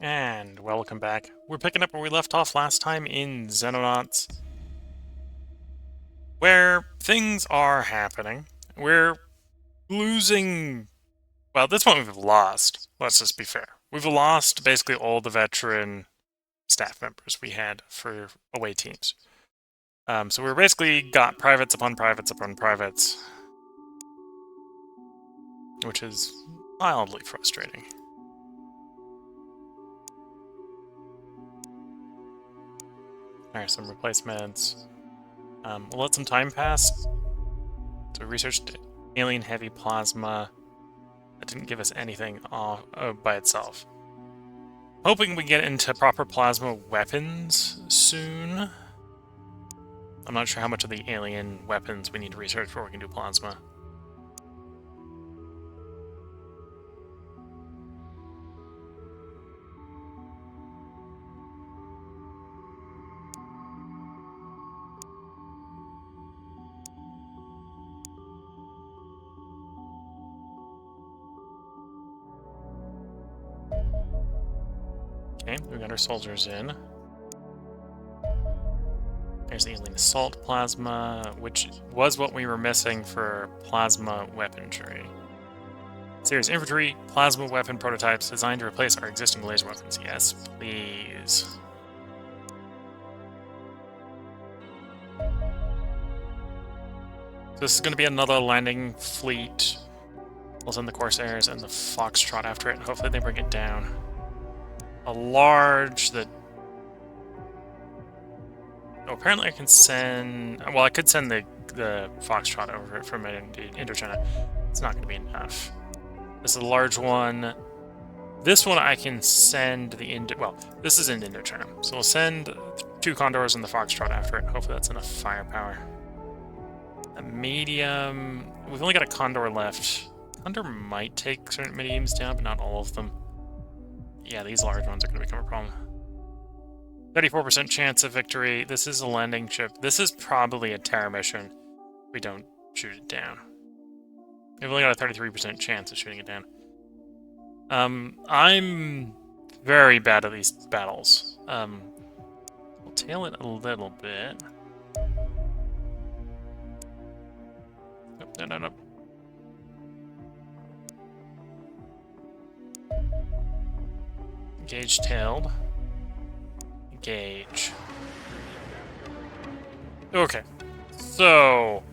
And welcome back. We're picking up where we left off last time in Xenonauts, where things are happening. We're losing... Well, at this point we've lost, let's just be fair. We've lost basically all the veteran staff members we had for away teams. So we're basically got privates upon privates upon privates, which is mildly frustrating. Alright, some replacements. We'll let some time pass. So we researched alien heavy plasma. That didn't give us anything by itself. Hoping we get into proper plasma weapons soon. I'm not sure how much of the alien weapons we need to research before we can do plasma. Okay, we got our soldiers in. There's the alien assault plasma, which was what we were missing for plasma weaponry. Series infantry plasma weapon prototypes designed to replace our existing laser weapons. Yes, please. So this is going to be another landing fleet. We'll send the Corsairs and the Foxtrot after it. Hopefully they bring it down. A large that... Oh, apparently I can send... Well, I could send the Foxtrot over from Indochina. It's not going to be enough. This is a large one. This one I can send the Well, this is in Indochina. So we'll send 2 Condors and the Foxtrot after it. Hopefully that's enough firepower. A medium... We've only got a Condor left. Condor might take certain mediums down, but not all of them. Yeah, these large ones are going to become a problem. 34% chance of victory. This is a landing ship. This is probably a Terra mission. We don't shoot it down. We've only got a 33% chance of shooting it down. I'm very bad at these battles. We'll tail it a little bit. Oh, no. Engage tailed. Engage. Okay. So,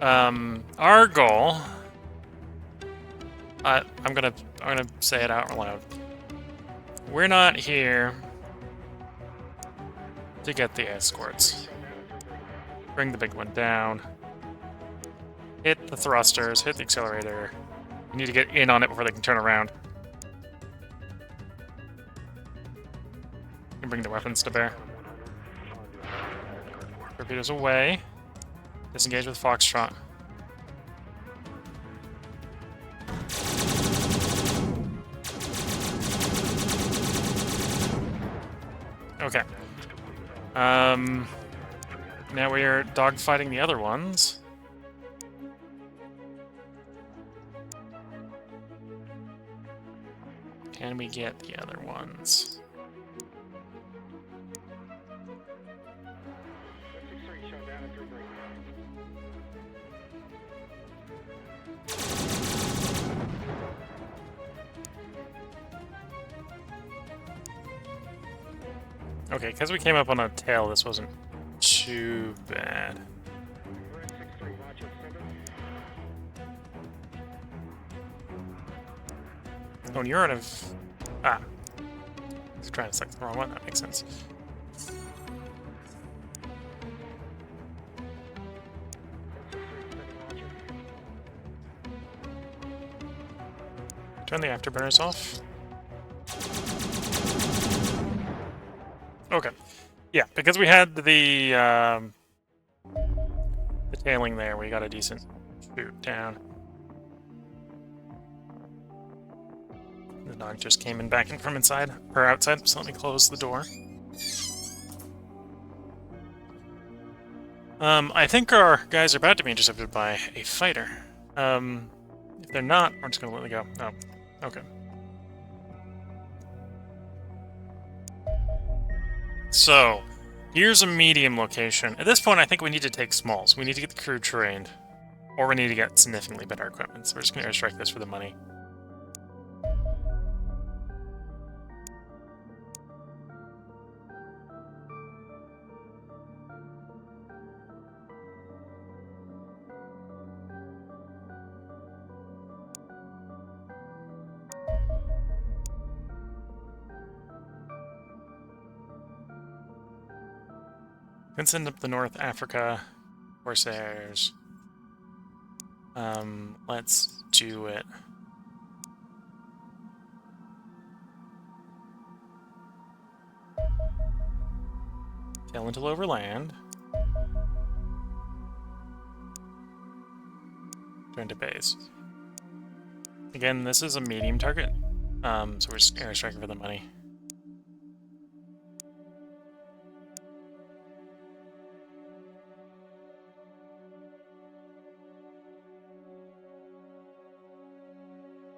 our goal... I'm gonna say it out loud. We're not here to get the escorts. Bring the big one down. Hit the thrusters, hit the accelerator. We need to get in on it before they can turn around. And bring the weapons to bear. Torpedoes away. Disengage with Foxtrot. Okay. Now we are dogfighting the other ones. Can we get the other ones? Okay, because we came up on a tail, this wasn't too bad. Oh, and you're out of... Ah. I was trying to select the wrong one, that makes sense. Turn the afterburners off. Okay. Yeah, because we had the tailing there, we got a decent shoot down. The dog just came in back in from inside, or outside, so let me close the door. I think our guys are about to be intercepted by a fighter. If they're not, we're just gonna let them go. Oh, okay. So, here's a medium location. At this point, I think we need to take smalls. We need to get the crew trained. Or we need to get significantly better equipment. So we're just going to airstrike this for the money. Let's send up the North Africa Corsairs. Let's do it. Tail into overland. Join to base. Again, this is a medium target, so we're just airstriking for the money.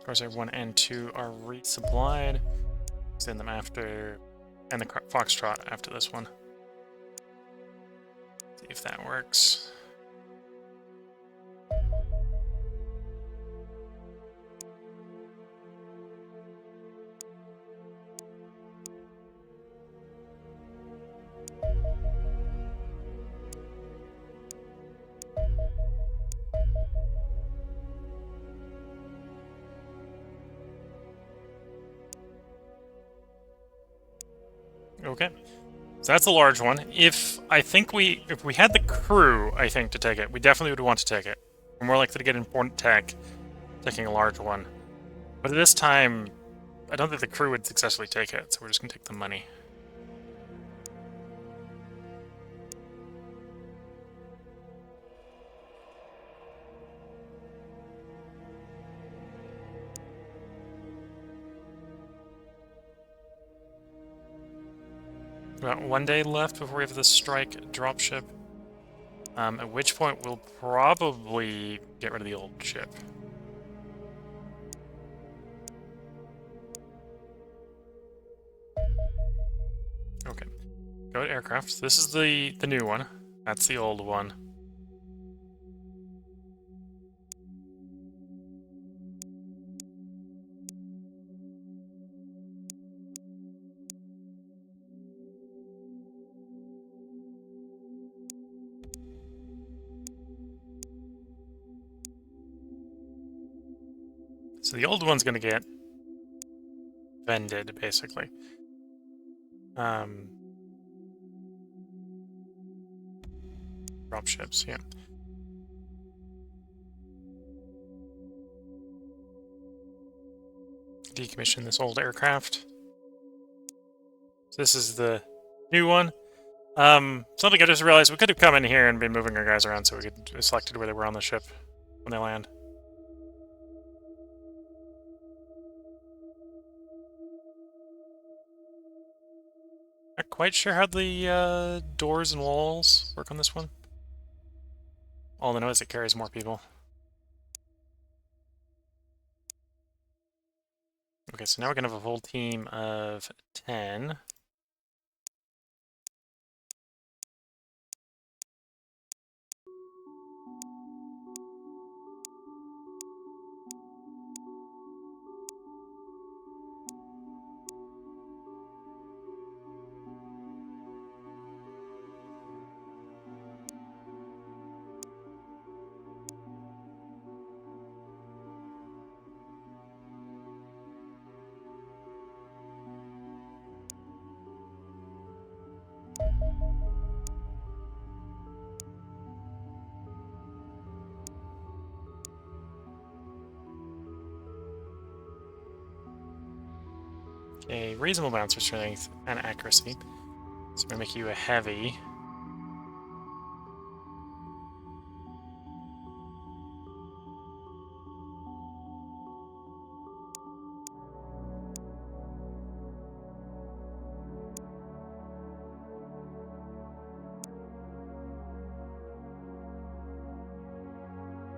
Corsair 1 and 2 are resupplied. Send them after, and the Foxtrot after this one. See if that works. Okay, so that's a large one. If we had the crew, I think, to take it, we definitely would want to take it. We're more likely to get important tech taking a large one. But at this time, I don't think the crew would successfully take it, so we're just gonna take the money. About 1 day left before we have the strike dropship. At which point we'll probably get rid of the old ship. Okay. Go to aircraft. This is the new one. That's the old one. So the old one's going to get vended, basically. Dropships, yeah. Decommission this old aircraft. So this is the new one. Something I just realized, we could have come in here and been moving our guys around so we could have selected where they were on the ship when they land. Not quite sure how the doors and walls work on this one. All I know is it carries more people. Okay, so now we're going to have a full team of 10. A reasonable bouncer strength and accuracy. So we're going to make you a heavy.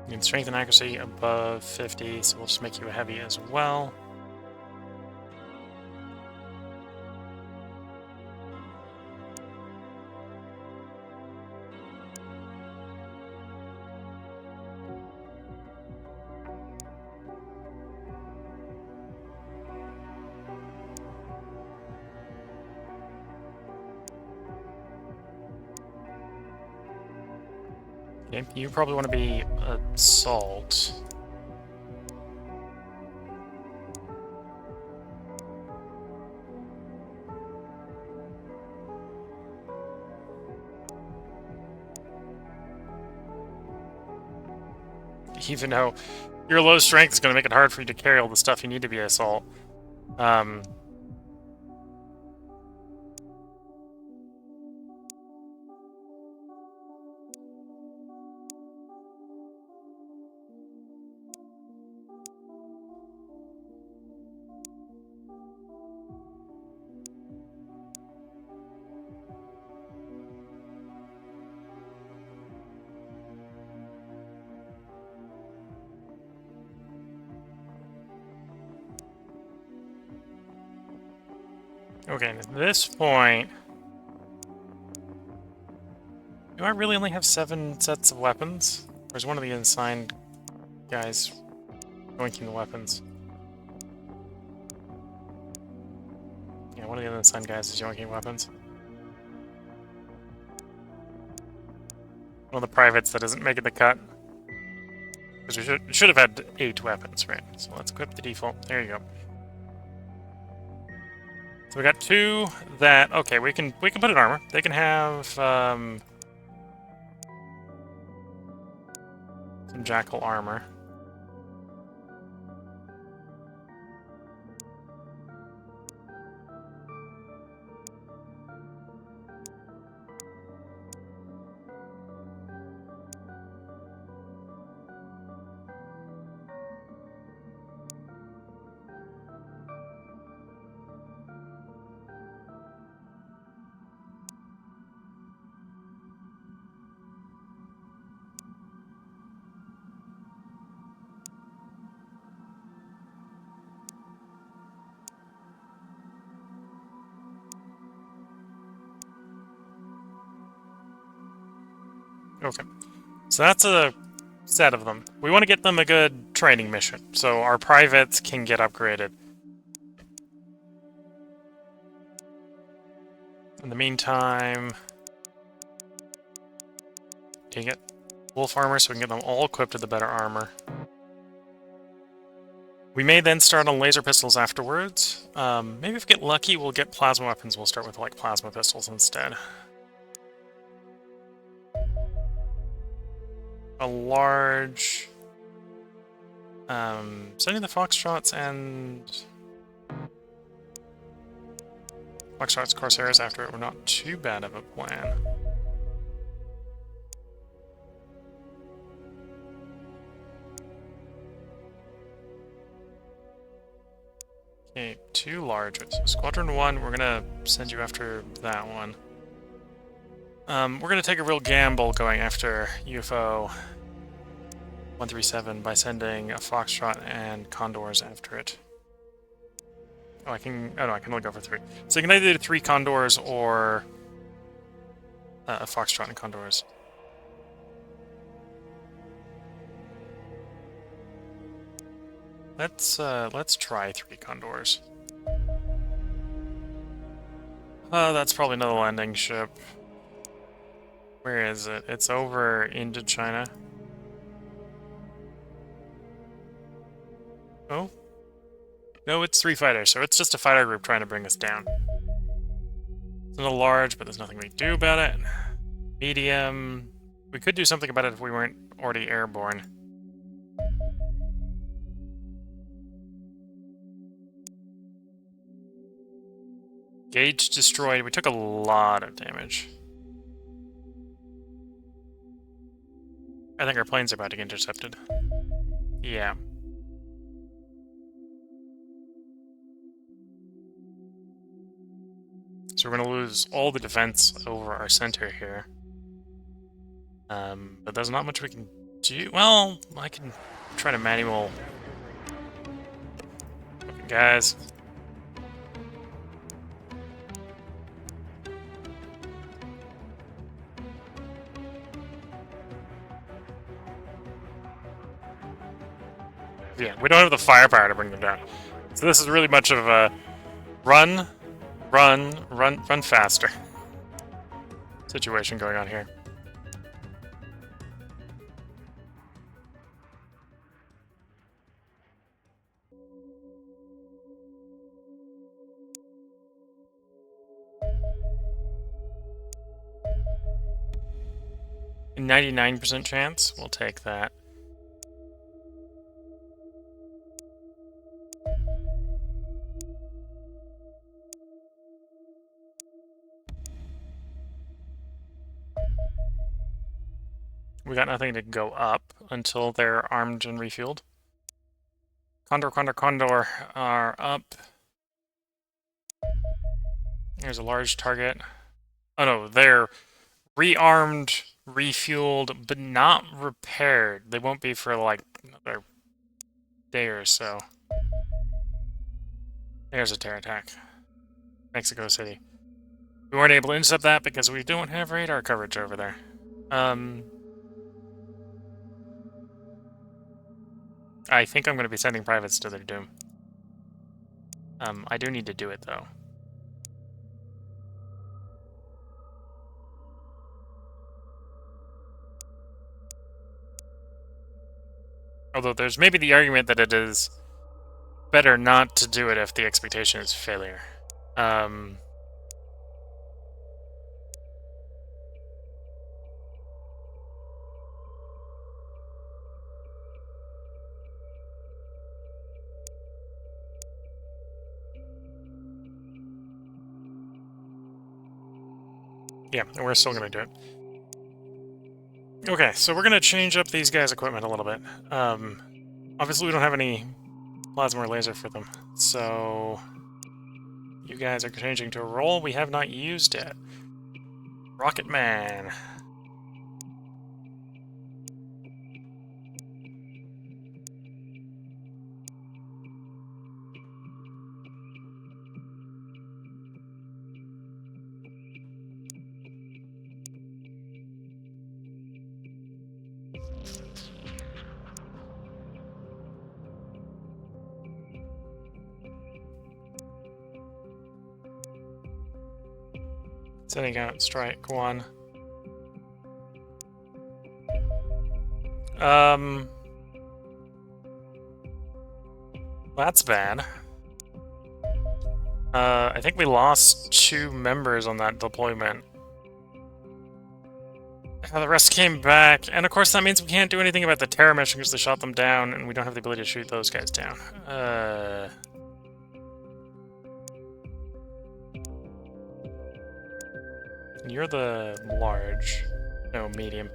You need strength and accuracy above 50, so we'll just make you a heavy as well. Okay, you probably want to be assault. Even though your low strength is going to make it hard for you to carry all the stuff you need to be assault. Okay, at this point... Do I really only have 7 sets of weapons? Or is one of the unsigned guys yoinking the weapons? Yeah, one of the unsigned guys is yoinking weapons. One of the privates that isn't making the cut. Because we should have had 8 weapons, right? So let's equip the default. There you go. So we got 2 that... Okay, we can put in armor. They can have... some jackal armor. Okay, so that's a set of them. We want to get them a good training mission, so our privates can get upgraded. In the meantime, you get wolf armor so we can get them all equipped with the better armor. We may then start on laser pistols afterwards. Maybe if we get lucky, we'll get plasma weapons. We'll start with, like, plasma pistols instead. A large... sending the Foxtrots and... Foxtrots Corsairs after it were not too bad of a plan. Okay, 2 larges. So Squadron 1, we're gonna send you after that one. We're gonna take a real gamble going after UFO 137 by sending a Foxtrot and Condors after it. Oh, I can only go for 3. So you can either do 3 Condors or a Foxtrot and Condors. Let's try 3 Condors. That's probably another landing ship. Where is it? It's over into China. Oh? No, it's 3 fighters, so it's just a fighter group trying to bring us down. It's a little large, but there's nothing we can do about it. Medium... We could do something about it if we weren't already airborne. Gauge destroyed. We took a lot of damage. I think our planes are about to get intercepted. Yeah. So we're going to lose all the defense over our center here. But there's not much we can do. Well, I can try to manual... Okay, guys. Yeah, we don't have the firepower to bring them down. So this is really much of a run faster situation going on here. 99% chance. We'll take that. We got nothing to go up until they're armed and refueled. Condor, Condor, Condor are up. There's a large target. Oh no, they're rearmed, refueled, but not repaired. They won't be for like another day or so. There's a terror attack. Mexico City. We weren't able to intercept that because we don't have radar coverage over there. I think I'm going to be sending privates to their doom. I do need to do it, though. Although there's maybe the argument that it is better not to do it if the expectation is failure. Yeah, we're still going to do it. Okay, so we're going to change up these guys' equipment a little bit. Obviously, we don't have any plasma or laser for them, so you guys are changing to a role we have not used yet. Rocket Man. Sending out strike one. That's bad. I think we lost 2 members on that deployment. The rest came back, and of course that means we can't do anything about the Terra mission because they shot them down, and we don't have the ability to shoot those guys down. You're the large. No, medium.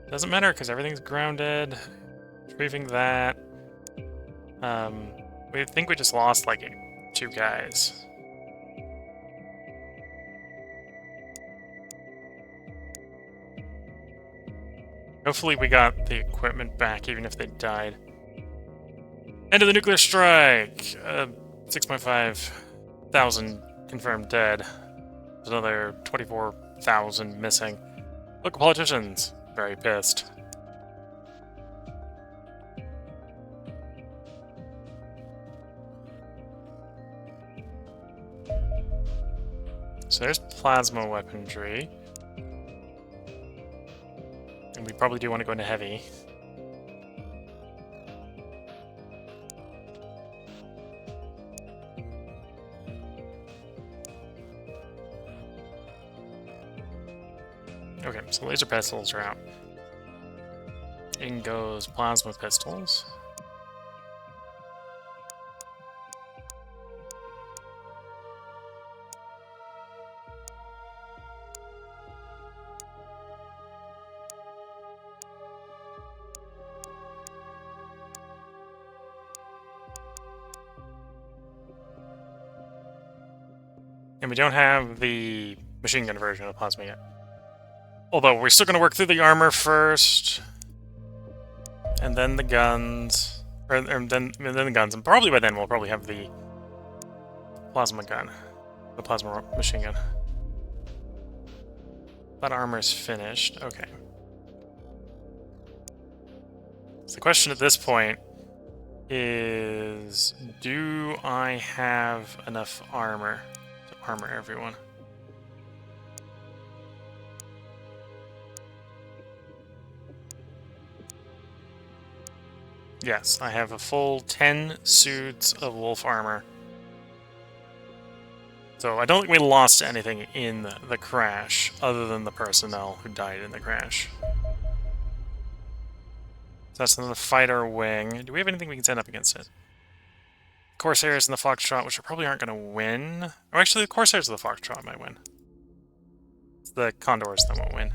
Doesn't matter because everything's grounded. Retrieving that. We think we just lost like 2 guys. Hopefully we got the equipment back even if they died. End of the nuclear strike! 6.5 thousand confirmed dead. There's another 24,000 missing. Local politicians, very pissed. So there's plasma weaponry. And we probably do want to go into heavy. Okay, so laser pistols are out. In goes plasma pistols. And we don't have the machine gun version of plasma yet. Although we're still going to work through the armor first, and then the guns, or then the guns, and probably by then we'll probably have the plasma gun, the plasma machine gun. That armor's finished. Okay. So the question at this point is, do I have enough armor to armor everyone? Yes, I have a full 10 suits of wolf armor. So I don't think we lost anything in the crash, other than the personnel who died in the crash. So that's another fighter wing. Do we have anything we can send up against it? Corsairs and the Foxtrot, which probably aren't going to win. Or actually, the Corsairs and the Foxtrot might win. It's the Condors that won't win.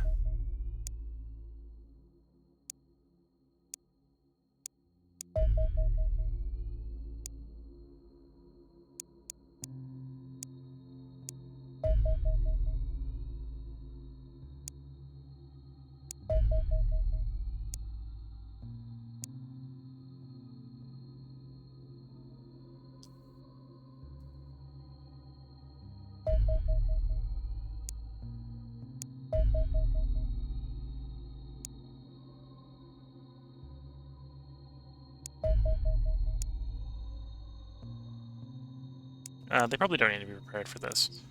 They probably don't need to be prepared for this.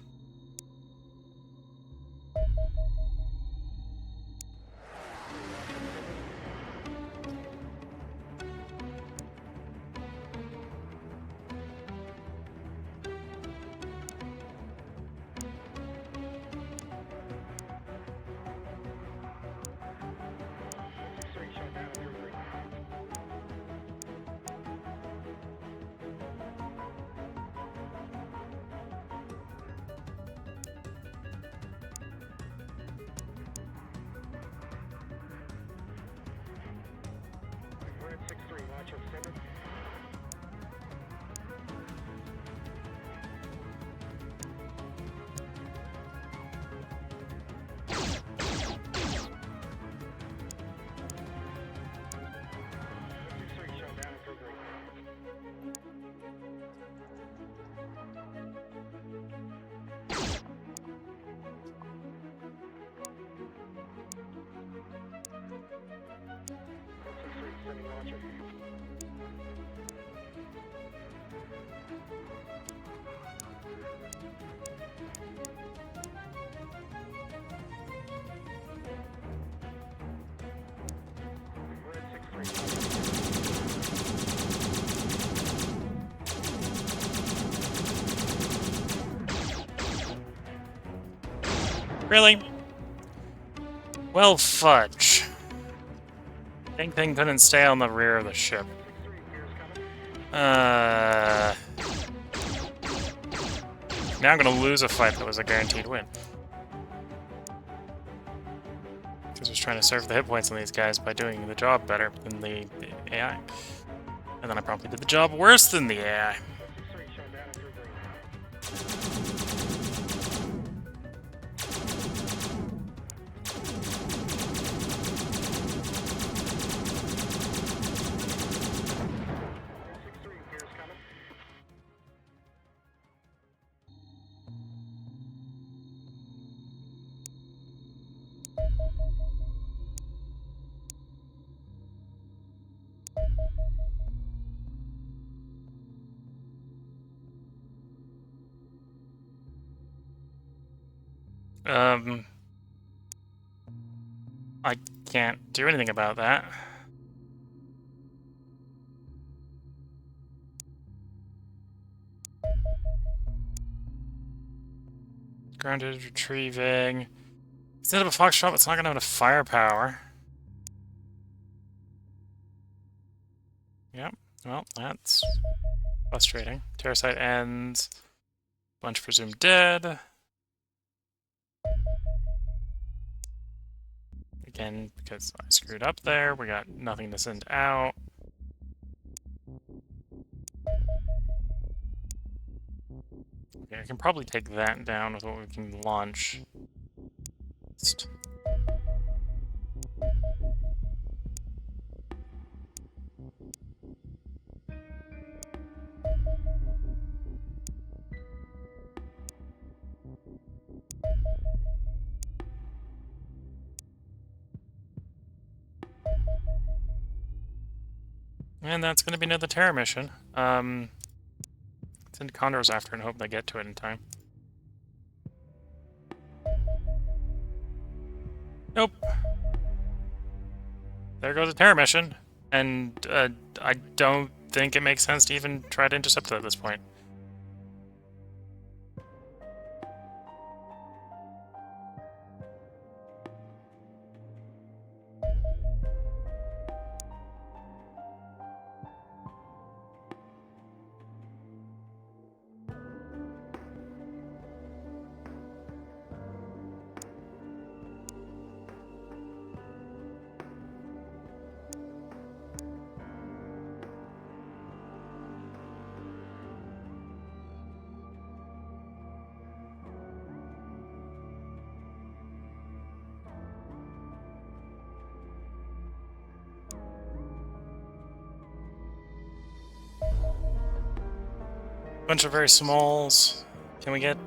Really? Well, fudge. Ding Thing couldn't stay on the rear of the ship. Now I'm gonna lose a fight that was a guaranteed win. Because I was trying to serve the hit points on these guys by doing the job better than the AI. And then I probably did the job worse than the AI. I can't do anything about that. Grounded, retrieving. Instead of a Foxtrot, it's not gonna have enough firepower. Yep, well, that's frustrating. Terracite ends. Bunch presumed dead. Again, because I screwed up there, we got nothing to send out. Okay, I can probably take that down with what we can launch. And that's going to be another Terra mission. Send Condors after and hope they get to it in time. Nope. There goes a Terra mission. And I don't think it makes sense to even try to intercept it at this point. Bunch of very smalls. Can we get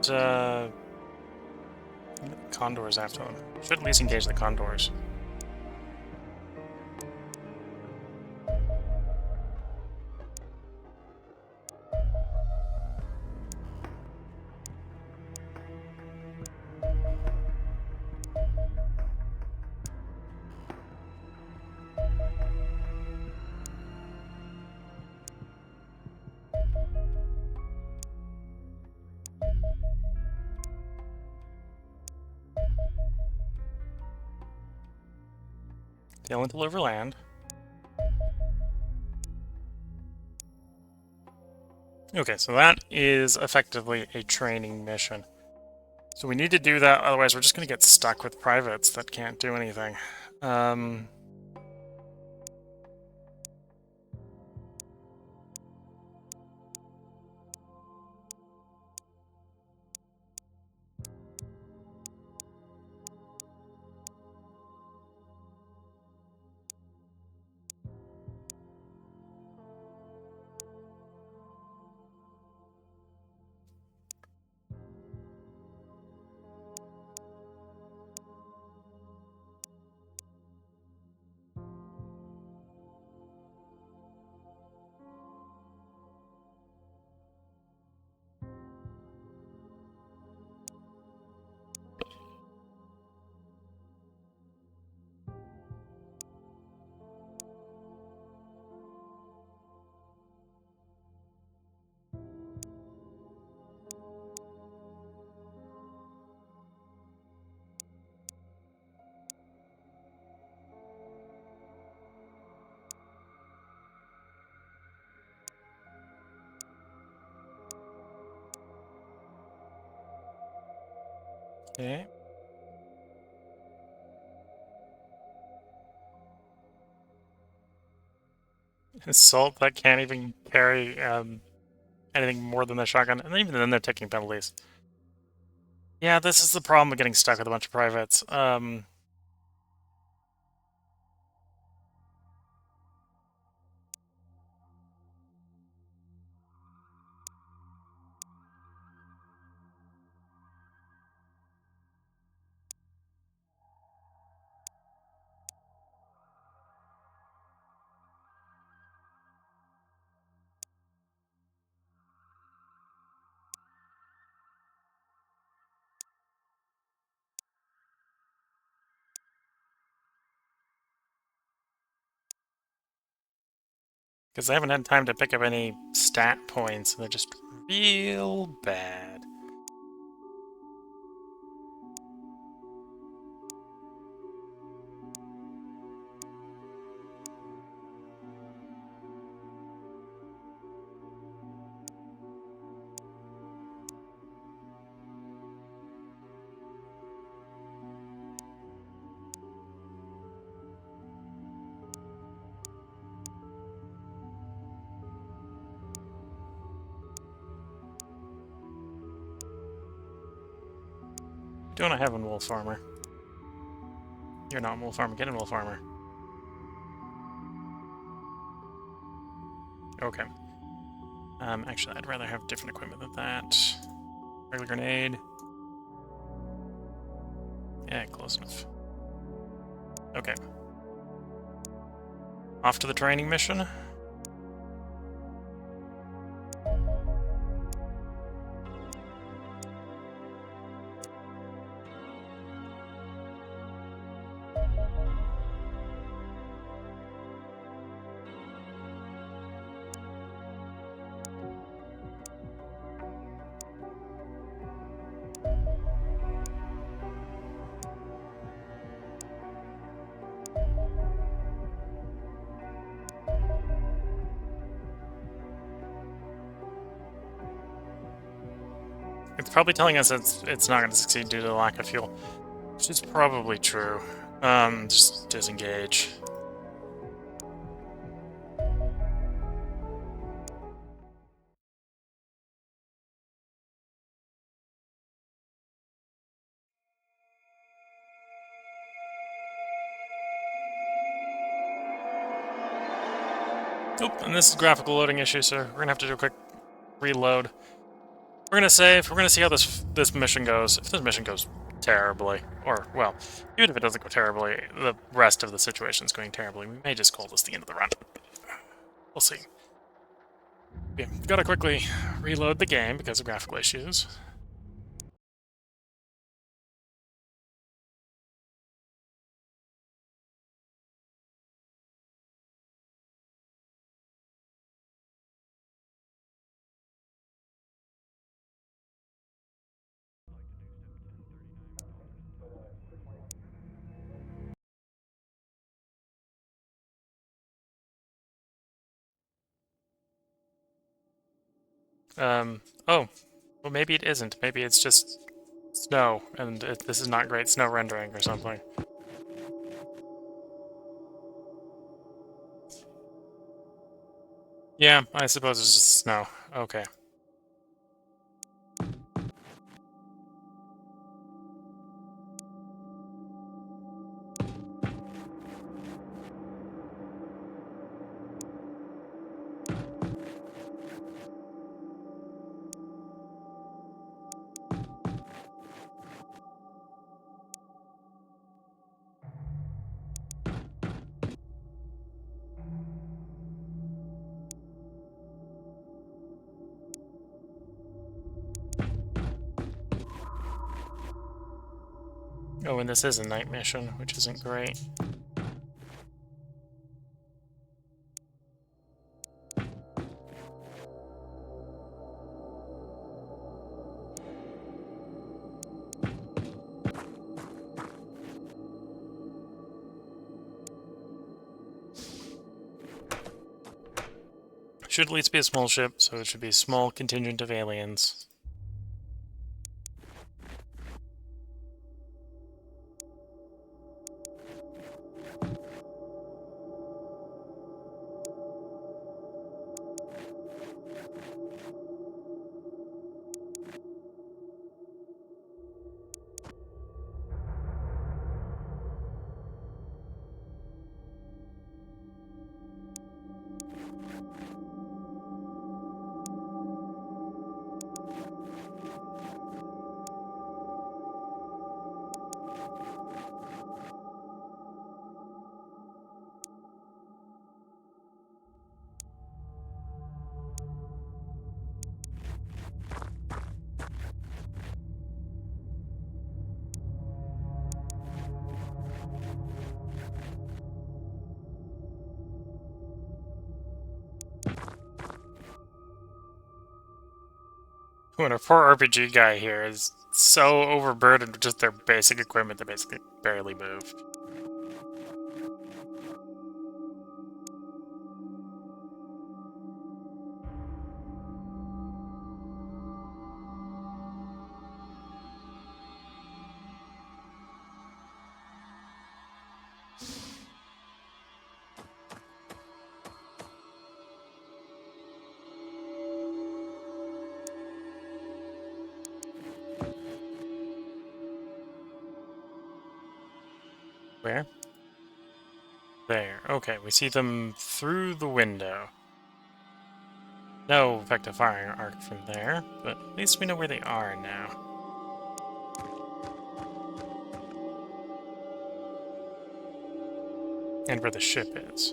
condors after them? Should at least engage the condors. The elemental overland. Okay, so that is effectively a training mission. So we need to do that, otherwise we're just going to get stuck with privates that can't do anything. Okay. Assault that can't even carry anything more than the shotgun, and even then they're taking penalties. Yeah, this is the problem with getting stuck with a bunch of privates. Because I haven't had time to pick up any stat points, and they're just real bad. Don't I have a wolf farmer? You're not a wolf farmer. Get a wolf farmer. Okay. Actually, I'd rather have different equipment than that. Regular grenade. Yeah, close enough. Okay. Off to the training mission. It's probably telling us it's not going to succeed due to the lack of fuel, which is probably true. Just disengage. Oop, and this is graphical loading issue, so we're gonna have to do a quick reload. We're gonna save. We're gonna see how this mission goes. If this mission goes terribly, or well, even if it doesn't go terribly, the rest of the situation's going terribly. We may just call this the end of the run. We'll see. Yeah, gotta quickly reload the game because of graphical issues. Oh, well maybe it isn't. Maybe it's just snow, and this is not great snow rendering or something. Yeah, I suppose it's just snow. Okay. Oh, and this is a night mission, which isn't great. Should at least be a small ship, so it should be a small contingent of aliens. When a poor RPG guy here is so overburdened with just their basic equipment, they basically barely move. Where? There. Okay, we see them through the window. No effective firing arc from there, but at least we know where they are now. And where the ship is.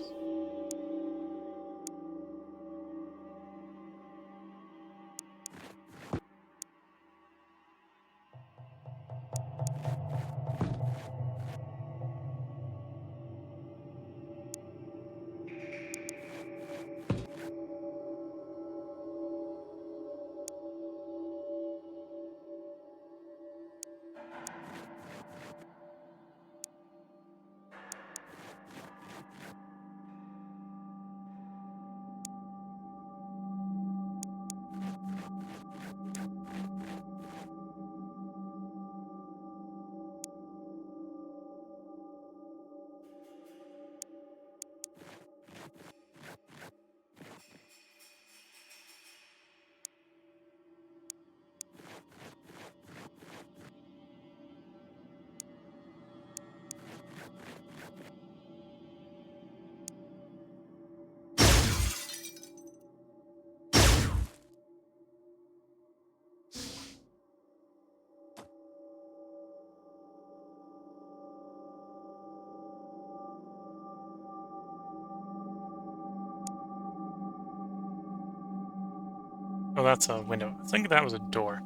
Oh, that's a window. I think that was a door.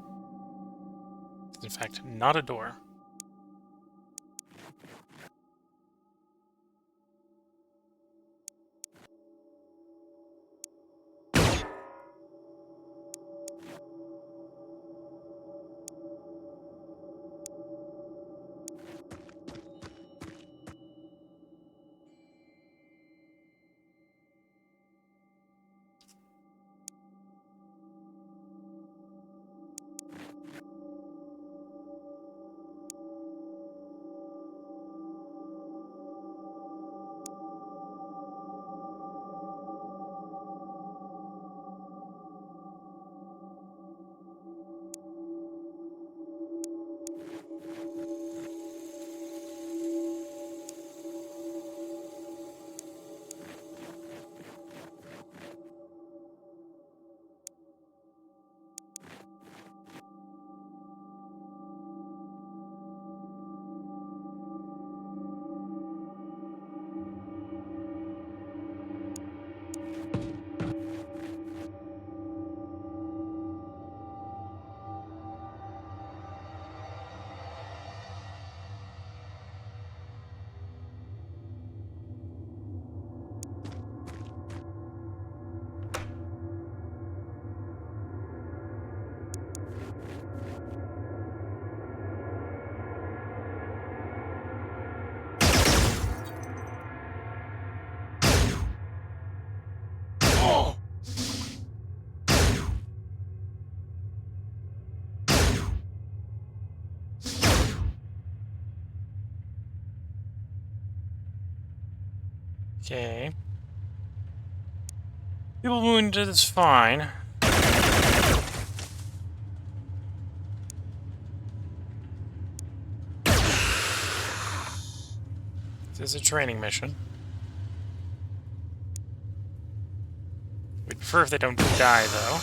It's in fact not a door. Okay. People wounded is fine. This is a training mission. We'd prefer if they don't die, though.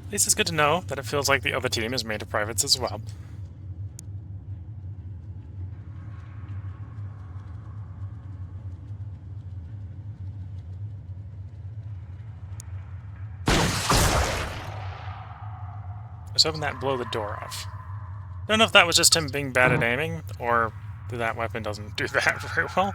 At least it's good to know that it feels like the other team is made of privates as well. Let's open that and blow the door off. Don't know if that was just him being bad at aiming, or that weapon doesn't do that very well.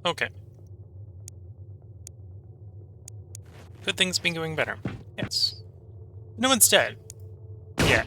Okay. Good things been going better. Yes. No one's dead. Yeah.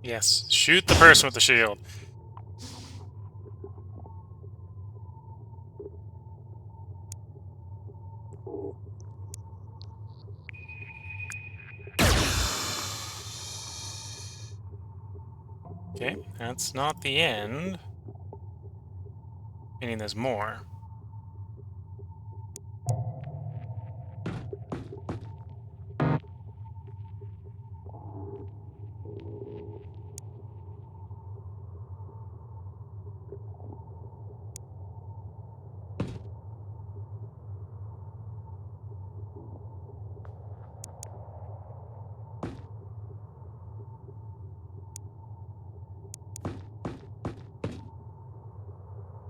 Yes. Shoot the person with the shield. Okay, that's not the end. Meaning there's more.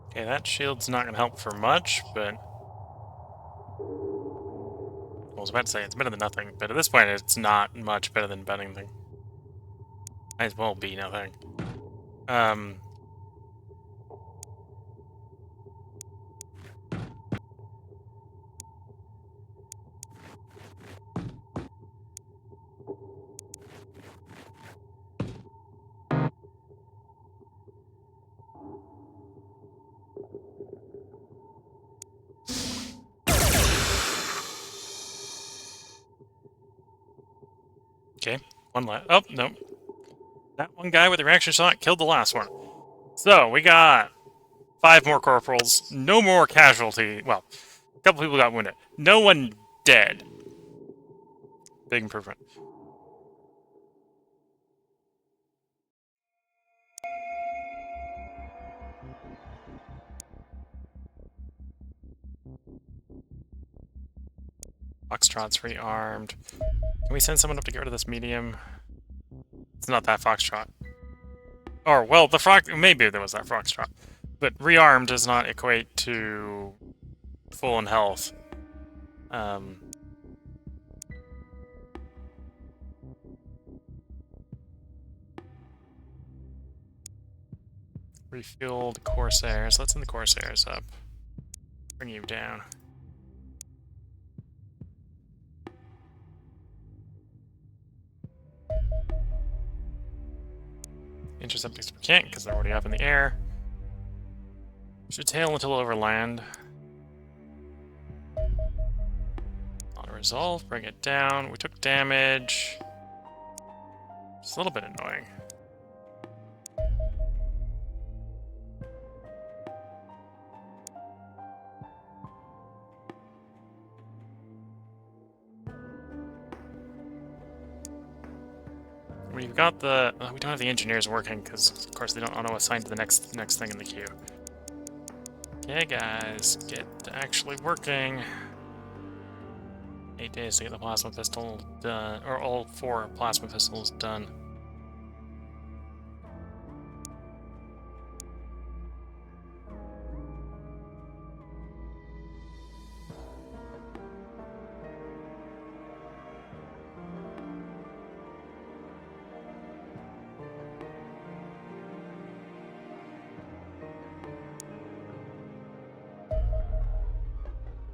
Okay, that shield's not gonna help for much, but... I was about to say it's better than nothing, but at this point it's not much better than anything. Might as well be nothing. Okay, one left. Oh, no. That one guy with the reaction shot killed the last one. So, we got 5 more corporals, no more casualty. Well, a couple people got wounded. No one dead. Big improvement. Foxtrot's rearmed. Can we send someone up to get rid of this medium? It's not that Foxtrot. Or, well, the Fox... Maybe there was that Foxtrot. But rearmed does not equate to full in health. Refueled Corsairs. Let's send the Corsairs up. Bring you down. Intercept we can't because they're already up in the air. Should tail until over land. Auto resolve, bring it down. We took damage. It's a little bit annoying. We've got the... we don't have the engineers working because, of course, they don't auto assign to the next thing in the queue. Okay, guys, get to actually working. 8 days to get the plasma pistol done, or all 4 plasma pistols done.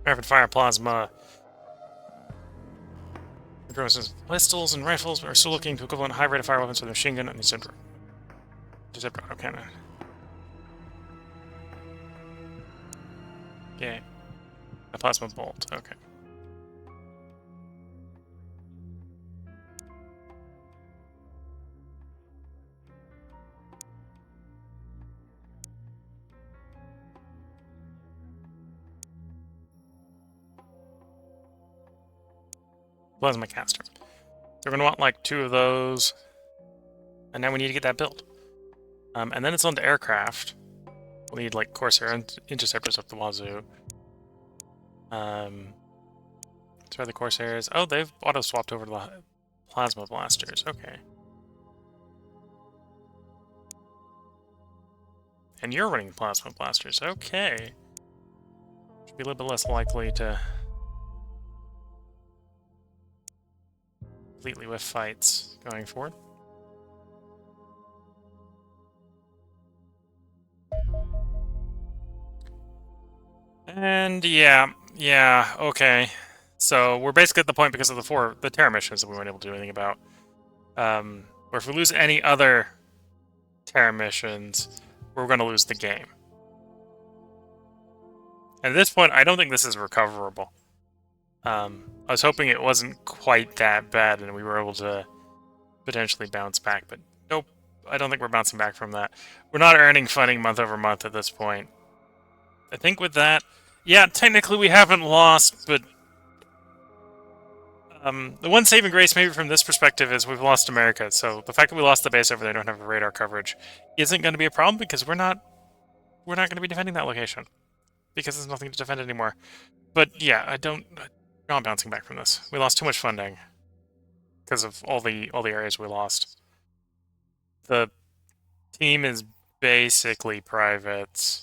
Rapid fire plasma. Says pistols and rifles are still looking to equivalent high rate of fire weapons with a machine gun and the zipper. Okay. Okay. A plasma bolt, okay. plasma caster. So we're going to want like 2 of those. And now we need to get that built. And then it's on to aircraft. We'll need like Corsair interceptors up the wazoo. Try the Corsairs. Oh, they've auto-swapped over to the plasma blasters. Okay. And you're running plasma blasters. Okay. Should be a little bit less likely to completely whiff fights going forward. And yeah, okay. So we're basically at the point because of the Terra missions that we weren't able to do anything about. Or if we lose any other Terra missions, we're going to lose the game. And at this point, I don't think this is recoverable. I was hoping it wasn't quite that bad and we were able to potentially bounce back, but nope, I don't think we're bouncing back from that. We're not earning funding month over month at this point. I think with that, yeah, technically we haven't lost, but the one saving grace maybe from this perspective is we've lost America, so the fact that we lost the base over there and don't have radar coverage isn't going to be a problem because we're not going to be defending that location because there's nothing to defend anymore. But yeah, I'm not bouncing back from this. We lost too much funding because of all the areas we lost. The team is basically private.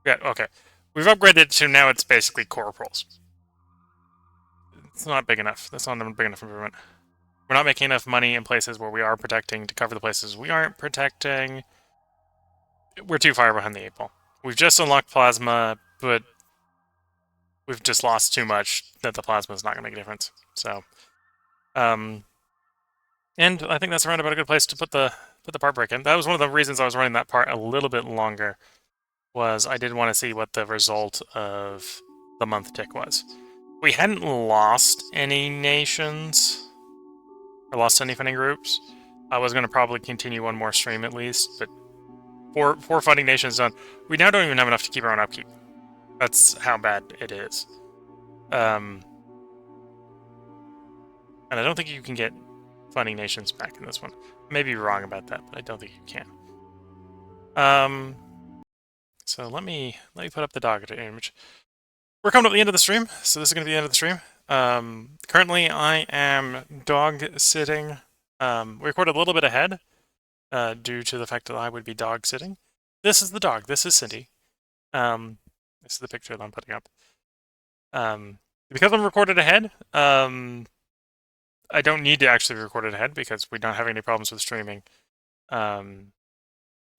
Yeah, okay. We've upgraded to now it's basically corporals. It's not big enough. That's not a big enough improvement. We're not making enough money in places where we are protecting to cover the places we aren't protecting. We're too far behind the 8 ball. We've just unlocked plasma, but we've just lost too much that the plasma is not going to make a difference. So, and I think that's around about a good place to put the part break in. That was one of the reasons I was running that part a little bit longer. Was I did want to see what the result of the month tick was. We hadn't lost any nations or lost any funding groups. I was going to probably continue one more stream at least, but four funding nations done. We now don't even have enough to keep our own upkeep. That's how bad it is. And I don't think you can get funding nations back in this one. I may be wrong about that, but I don't think you can. So let me put up the dog image. We're coming up to the end of the stream, so this is going to be the end of the stream. Currently, I am dog sitting. We recorded a little bit ahead due to the fact that I would be dog sitting. This is the dog. This is Cindy. This is the picture that I'm putting up. Because I'm recorded ahead, I don't need to actually record it ahead because we don't have any problems with streaming. So I'm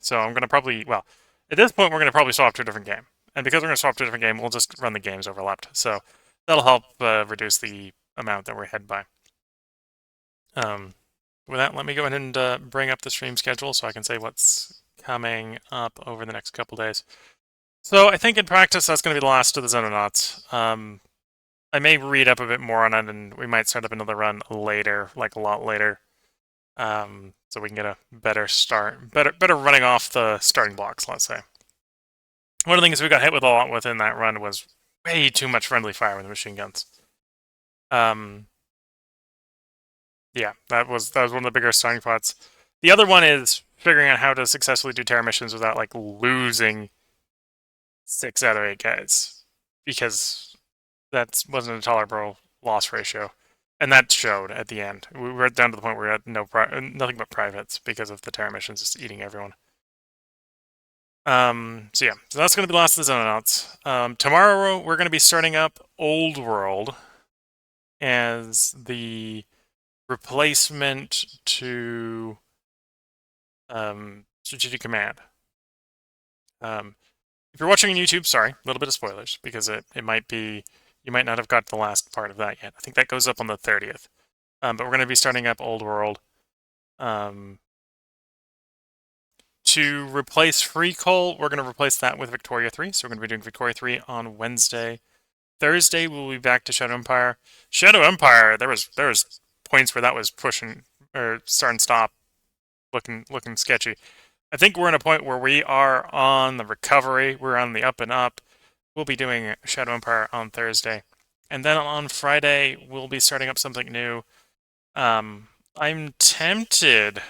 going to probably, well, at this point, we're going to probably swap to a different game. And because we're going to swap to a different game, we'll just run the games overlapped. So that'll help reduce the amount that we're ahead by. With that, let me go ahead and bring up the stream schedule so I can say what's coming up over the next couple days. So I think in practice, that's going to be the last of the Xenonauts. I may read up a bit more on it, and we might start up another run later, like a lot later. So we can get a better start, better running off the starting blocks, let's say. One of the things we got hit with a lot within that run was way too much friendly fire with the machine guns. Yeah, that was one of the bigger starting points. The other one is figuring out how to successfully do Terra missions without like losing 6 out of 8 guys, because that wasn't a tolerable loss ratio. And that showed at the end. We were down to the point where we had nothing but privates because of the Terra missions just eating everyone. So yeah, so that's going to be the last of the Xenonauts. Tomorrow we're going to be starting up Old World as the replacement to Strategic Command. If you're watching on YouTube, sorry, a little bit of spoilers because it might be. You might not have got the last part of that yet. I think that goes up on the 30th. But we're going to be starting up Old World. To replace Free Coal, we're going to replace that with Victoria 3. So we're going to be doing Victoria 3 on Wednesday. Thursday, we'll be back to Shadow Empire. Shadow Empire, there was points where that was pushing, or start and stop, looking sketchy. I think we're in a point where we are on the recovery. We're on the up and up. We'll be doing Shadow Empire on Thursday. And then on Friday, we'll be starting up something new. I'm tempted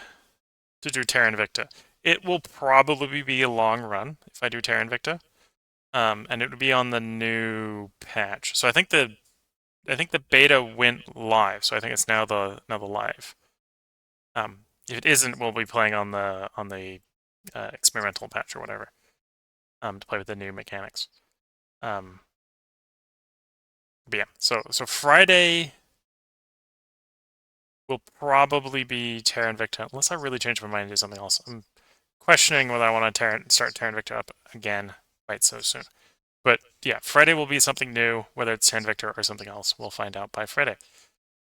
to do Terra Invicta. It will probably be a long run if I do Terra Invicta. And it would be on the new patch. So I think the beta went live, so I think it's now the live. If it isn't, we'll be playing on the experimental patch or whatever. To play with the new mechanics. But yeah, so Friday will probably be Terra Invicta, unless I really change my mind and do something else. I'm questioning whether I want to start Terra Invicta up again quite so soon. But yeah, Friday will be something new, whether it's Terra Invicta or something else. We'll find out by Friday.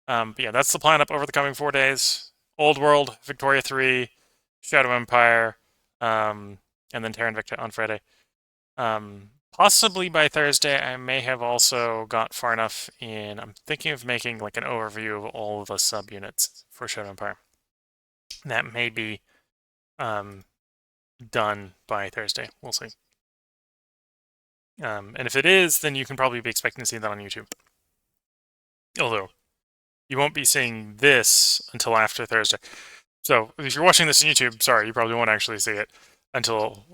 But yeah, that's the plan up over the coming 4 days. Old World, Victoria 3, Shadow Empire, and then Terra Invicta on Friday. Possibly by Thursday, I may have also got far enough in. I'm thinking of making like an overview of all of the subunits for Shadow Empire. That may be done by Thursday. We'll see. And if it is, then you can probably be expecting to see that on YouTube. Although, you won't be seeing this until after Thursday. So, if you're watching this on YouTube, sorry, you probably won't actually see it until...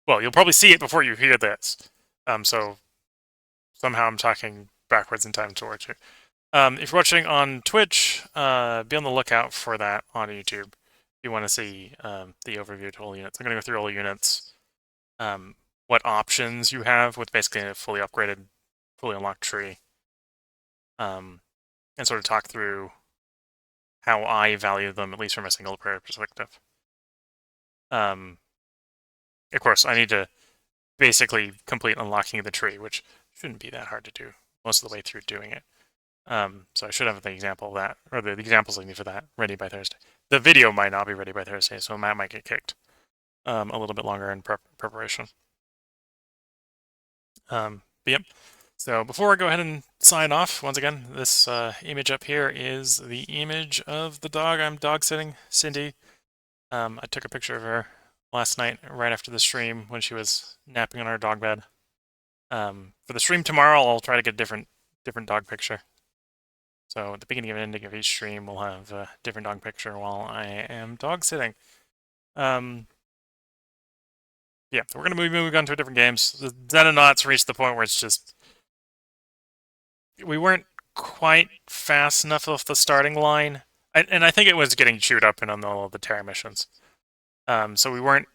Well, you'll probably see it before you hear this. So, somehow I'm talking backwards in time towards you. If you're watching on Twitch, be on the lookout for that on YouTube. If you want to see the overview to all units. I'm going to go through all the units, what options you have with basically a fully upgraded, fully unlocked tree, and sort of talk through how I value them, at least from a single player perspective. Of course, I need to basically complete unlocking the tree, which shouldn't be that hard to do most of the way through doing it. So I should have the example of that, or the examples I need for that, ready by Thursday. The video might not be ready by Thursday, so Matt might get kicked a little bit longer in preparation. But yep. So before I go ahead and sign off, once again, this image up here is the image of the dog I'm dog sitting, Cindy. I took a picture of her last night right after the stream when she was napping on her dog bed. For the stream tomorrow, I'll try to get a different dog picture. So at the beginning and ending of each stream, we'll have a different dog picture while I am dog sitting. Yeah, we're going to be moving on to different games. The Xenonauts reached the point where it's just... We weren't quite fast enough off the starting line. And I think it was getting chewed up in on all of the Terra missions. So we weren't...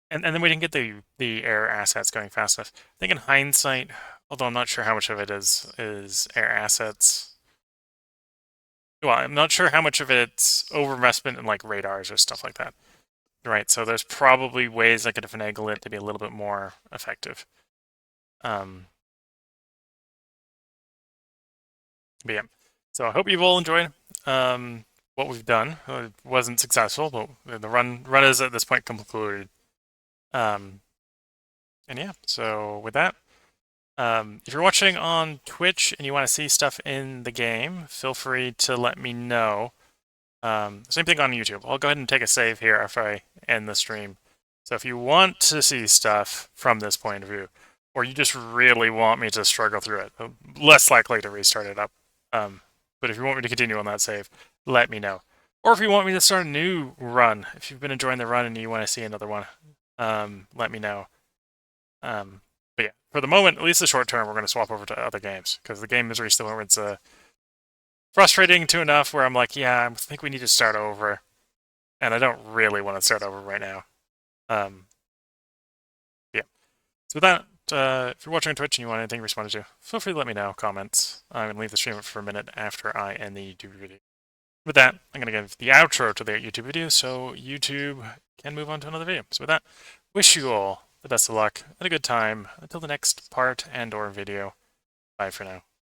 And then we didn't get the air assets going fast enough. I think in hindsight, although I'm not sure how much of it is air assets. Well, I'm not sure how much of it's overinvestment in like radars or stuff like that. Right, so there's probably ways I could finagle it to be a little bit more effective. But yeah, so I hope you've all enjoyed what we've done. It wasn't successful, but the run is at this point concluded. And yeah, so with that, if you're watching on Twitch and you want to see stuff in the game, feel free to let me know. Same thing on YouTube. I'll go ahead and take a save here after I end the stream. So if you want to see stuff from this point of view, or you just really want me to struggle through it, less likely to restart it up. But if you want me to continue on that save, let me know. Or if you want me to start a new run, if you've been enjoying the run and you want to see another one, let me know. But yeah, for the moment, at least the short term, we're going to swap over to other games, because the game has reached the point where it's frustrating to enough where I'm like, yeah, I think we need to start over. And I don't really want to start over right now. Yeah. So with that, if you're watching on Twitch and you want anything responded to, feel free to let me know, comments. I'm going to leave the stream up for a minute after I end the YouTube video. With that, I'm going to give the outro to the YouTube video so YouTube can move on to another video. So with that, wish you all the best of luck and a good time until the next part and or video. Bye for now.